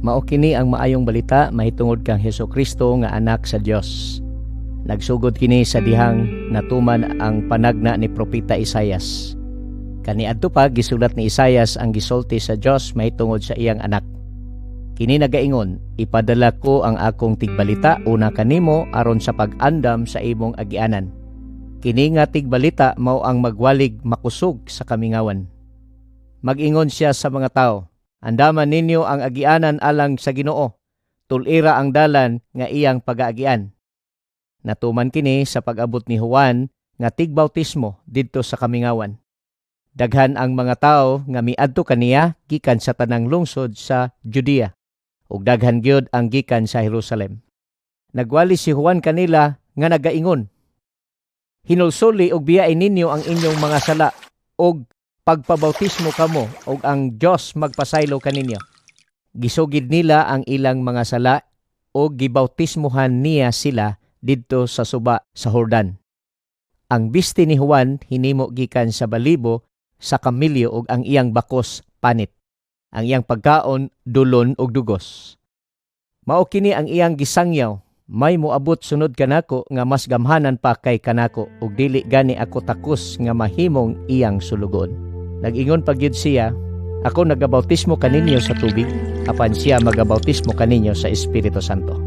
Mao kini ang maayong balita mahitungod kang Hesukristo nga anak sa Dios. Nagsugod kini sa dihang natuman ang panagna ni propeta Isaias. Kaniadto pa gisulat ni Isaias ang gisulti sa Dios mahitungod sa iyang anak. Kini nagaingon, ipadala ko ang akong tigbalita una kanimo aron sa pag-andam sa imong agianan. Kini nga tigbalita mao ang magwalig makusog sa kamingawan. Mag-ingon siya sa mga tao, andaman ninyo ang agianan alang sa Ginoo, tulira ang dalan nga iyang pag-aagian. Natuman kini sa pag-abot ni Juan nga tigbautismo didto sa kamingawan. Daghan ang mga tao nga miadto kaniya gikan sa tanang lungsod sa Judea, ug daghan gyud ang gikan sa Jerusalem. Nagwali si Juan kanila nga nagaingon, hinulsoli og biyain ninyo ang inyong mga sala og pagpabautismo kamo og ang Dios magpasaylo kaninyo. Gisugid nila ang ilang mga sala og gibautismohan niya sila didto sa suba sa Jordan. Ang bisti ni Juan hinimo gikan sa balibo sa kamilyo ug ang iyang bakos panit. Ang iyang pagkaon dulon ug dugos. Mao kini ang iyang gisangyaw, may moabot sunod kanako nga mas gamhanan pa kay kanako ug dili gani ako takos nga mahimong iyang sulugon. Nag-ingon pa gyud siya, ako nagabautismo kaninyo sa tubig, apan siya magabautismo kaninyo sa Espiritu Santo.